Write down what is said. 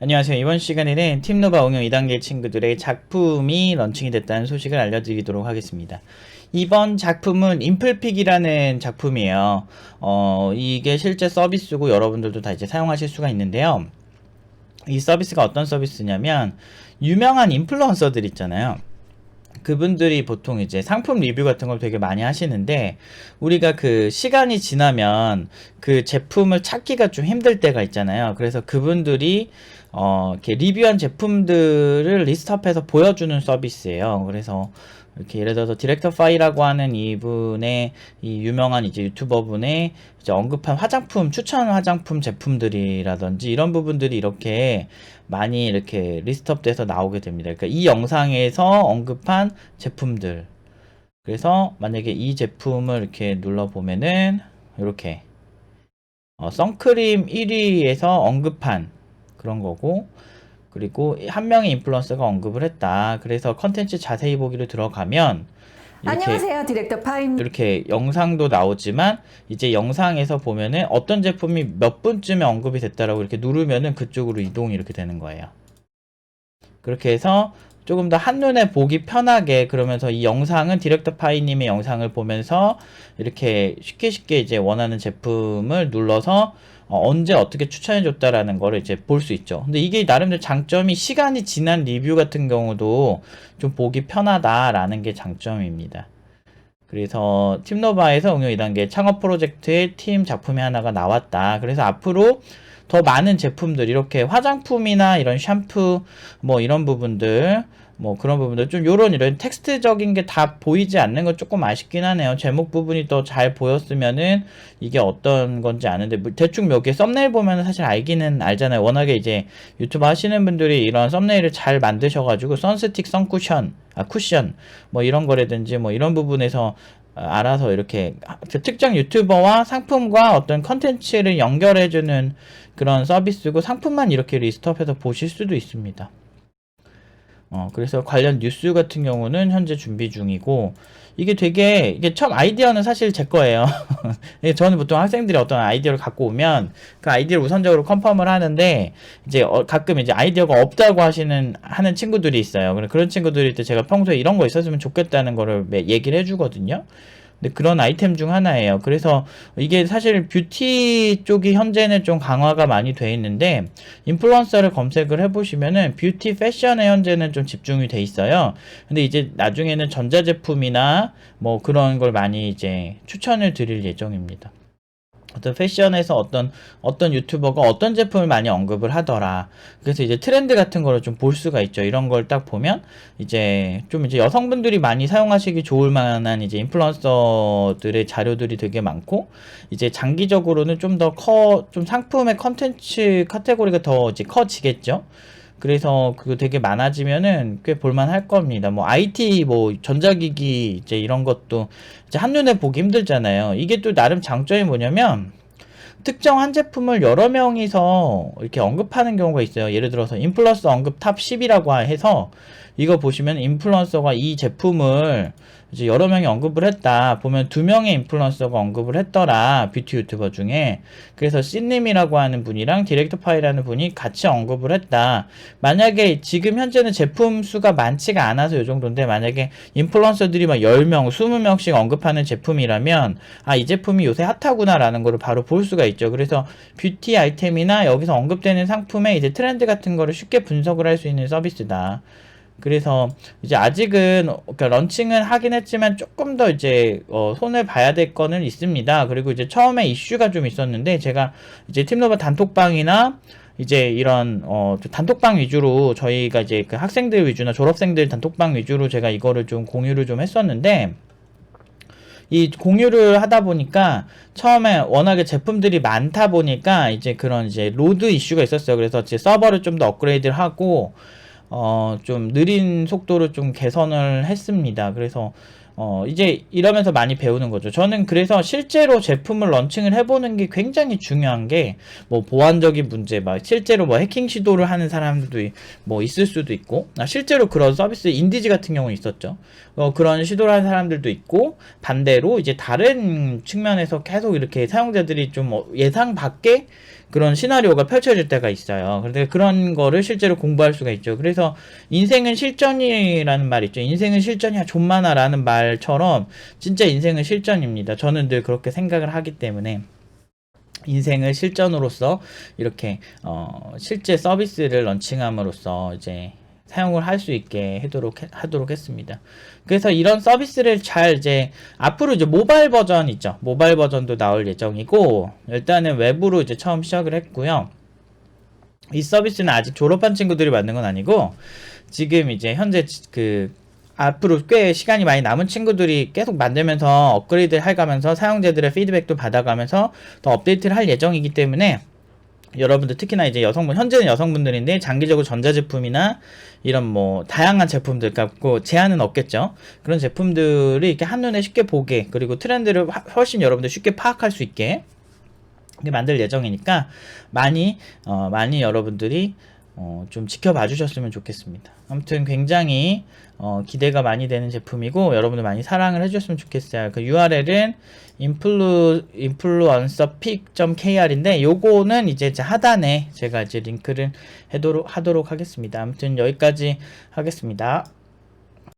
안녕하세요. 이번 시간에는 팀노바 응용 2단계 친구들의 작품이 런칭이 됐다는 소식을 알려드리도록 하겠습니다. 이번 작품은 인플픽이라는 작품이에요. 이게 실제 서비스고 여러분들도 다 이제 사용하실 수가 있는데요. 이 서비스가 어떤 서비스냐면 유명한 인플루언서들 있잖아요. 그분들이 보통 이제 상품 리뷰 같은 걸 되게 많이 하시는데 우리가 그 시간이 지나면 그 제품을 찾기가 좀 힘들 때가 있잖아요. 그래서 그분들이 이렇게 리뷰한 제품들을 리스트업해서 보여주는 서비스예요. 그래서 이렇게 예를 들어서 디렉터 파이라고 하는 이분의 이 유명한 이제 유튜버분의 이제 언급한 화장품 추천 화장품 제품들이라든지 이런 부분들이 이렇게 많이 이렇게 리스트업 돼서 나오게 됩니다. 그러니까 이 영상에서 언급한 제품들. 그래서 만약에 이 제품을 이렇게 눌러 보면은 이렇게 선크림 1위에서 언급한 그런 거고, 그리고 한 명의 인플루언서가 언급을 했다. 그래서 컨텐츠 자세히 보기로 들어가면 안녕하세요, 디렉터 파입니다. 이렇게 영상도 나오지만 이제 영상에서 보면은 어떤 제품이 몇 분쯤에 언급이 됐다라고 이렇게 누르면은 그쪽으로 이동이 이렇게 되는 거예요. 그렇게 해서 조금 더 한눈에 보기 편하게, 그러면서 이 영상은 디렉터 파이님의 영상을 보면서 이렇게 쉽게 이제 원하는 제품을 눌러서 언제 어떻게 추천해줬다라는 거를 이제 볼 수 있죠. 근데 이게 나름대로 장점이 시간이 지난 리뷰 같은 경우도 좀 보기 편하다라는 게 장점입니다. 그래서 팀노바에서 응용 2단계 창업 프로젝트의 팀 작품이 하나가 나왔다. 그래서 앞으로 더 많은 제품들, 이렇게 화장품이나 이런 샴푸 뭐 이런 부분들, 뭐 그런 부분들, 좀 요런 이런 텍스트적인 게 다 보이지 않는 건 조금 아쉽긴 하네요. 제목 부분이 더 잘 보였으면은 이게 어떤 건지 아는데, 대충 몇 개 썸네일 보면은 사실 알기는 알잖아요. 워낙에 이제 유튜브 하시는 분들이 이런 썸네일을 잘 만드셔가지고 선스틱, 선쿠션, 쿠션 뭐 이런 거라든지 뭐 이런 부분에서 알아서 이렇게 특정 유튜버와 상품과 어떤 컨텐츠를 연결해주는 그런 서비스고, 상품만 이렇게 리스트업해서 보실 수도 있습니다. 그래서 관련 뉴스 같은 경우는 현재 준비 중이고, 이게 처음 아이디어는 사실 제 거예요. 저는 보통 학생들이 어떤 아이디어를 갖고 오면 그 아이디어를 우선적으로 컨펌을 하는데, 이제 가끔 이제 아이디어가 없다고 하는 친구들이 있어요. 그런 친구들이 때 제가 평소에 이런 거 있었으면 좋겠다는 거를 얘기를 해주거든요. 근데 그런 아이템 중 하나예요. 그래서 이게 사실 뷰티 쪽이 현재는 좀 강화가 많이 돼 있는데, 인플루언서를 검색을 해보시면은 뷰티 패션에 현재는 좀 집중이 돼 있어요. 근데 이제 나중에는 전자제품이나 뭐 그런 걸 많이 이제 추천을 드릴 예정입니다. 어떤 패션에서 어떤 유튜버가 어떤 제품을 많이 언급을 하더라. 그래서 이제 트렌드 같은 거를 좀 볼 수가 있죠. 이런 걸 딱 보면 이제 좀 이제 여성분들이 많이 사용하시기 좋을 만한 이제 인플루언서들의 자료들이 되게 많고, 이제 장기적으로는 좀 더 좀 상품의 컨텐츠 카테고리가 더 이제 커지겠죠. 그래서 그거 되게 많아지면은 꽤 볼만할 겁니다. 뭐 IT, 뭐 전자기기 이제 이런 것도 이제 한눈에 보기 힘들잖아요. 이게 또 나름 장점이 뭐냐면 특정 한 제품을 여러 명이서 이렇게 언급하는 경우가 있어요. 예를 들어서 인플루언서 언급 탑 10이라고 해서 이거 보시면 인플루언서가 이 제품을 이제 여러 명이 언급을 했다. 보면 2명의 인플루언서가 언급을 했더라. 뷰티 유튜버 중에. 그래서 씬님이라고 하는 분이랑 디렉터 파이라는 분이 같이 언급을 했다. 만약에 지금 현재는 제품 수가 많지가 않아서 이 정도인데, 만약에 인플루언서들이 막 10명, 20명씩 언급하는 제품이라면 이 제품이 요새 핫하구나 라는 거를 바로 볼 수가 있죠. 그래서 뷰티 아이템이나 여기서 언급되는 상품의 이제 트렌드 같은 거를 쉽게 분석을 할 수 있는 서비스다. 그래서 이제 아직은 그러니까 런칭은 하긴 했지만 조금 더 이제 손을 봐야 될 거는 있습니다. 그리고 이제 처음에 이슈가 좀 있었는데, 제가 이제 팀노바 단톡방이나 이제 이런 단톡방 위주로, 저희가 이제 그 학생들 위주나 졸업생들 단톡방 위주로 제가 이거를 좀 공유를 좀 했었는데, 이 공유를 하다 보니까 처음에 워낙에 제품들이 많다 보니까 이제 그런 이제 로드 이슈가 있었어요. 그래서 이제 서버를 좀 더 업그레이드를 하고 좀 느린 속도를 좀 개선을 했습니다. 그래서 이제 이러면서 많이 배우는 거죠. 저는 그래서 실제로 제품을 런칭을 해보는 게 굉장히 중요한 게, 뭐, 보안적인 문제, 막, 실제로 뭐, 해킹 시도를 하는 사람들도 뭐, 있을 수도 있고, 실제로 그런 서비스, 인디지 같은 경우는 있었죠. 그런 시도를 하는 사람들도 있고, 반대로 이제 다른 측면에서 계속 이렇게 사용자들이 좀 예상 밖에 그런 시나리오가 펼쳐질 때가 있어요. 그런데 그런 거를 실제로 공부할 수가 있죠. 그래서 인생은 실전이라는 말 있죠. 인생은 실전이야 존만아 라는 말처럼 진짜 인생은 실전입니다. 저는 늘 그렇게 생각을 하기 때문에 인생을 실전으로서 이렇게 실제 서비스를 런칭함으로써 이제 사용을 할 수 있게 하도록 했습니다. 그래서 이런 서비스를 잘 이제 앞으로 이제 모바일 버전 있죠. 모바일 버전도 나올 예정이고, 일단은 웹으로 이제 처음 시작을 했고요. 이 서비스는 아직 졸업한 친구들이 만든 건 아니고, 지금 이제 현재 앞으로 꽤 시간이 많이 남은 친구들이 계속 만들면서 업그레이드를 해가면서 사용자들의 피드백도 받아가면서 더 업데이트를 할 예정이기 때문에, 여러분들 특히나 이제 현재는 여성분들인데 장기적으로 전자제품이나 이런 뭐 다양한 제품들, 그러니까 제한은 없겠죠. 그런 제품들이 이렇게 한눈에 쉽게 보게, 그리고 트렌드를 훨씬 여러분들 쉽게 파악할 수 있게 만들 예정이니까 많이 여러분들이 좀 지켜봐 주셨으면 좋겠습니다. 아무튼 굉장히 기대가 많이 되는 제품이고, 여러분들 많이 사랑을 해주셨으면 좋겠어요. 그 URL은 influencerpic.kr인데 요거는 이제 하단에 제가 이제 링크를 하도록 하겠습니다. 아무튼 여기까지 하겠습니다.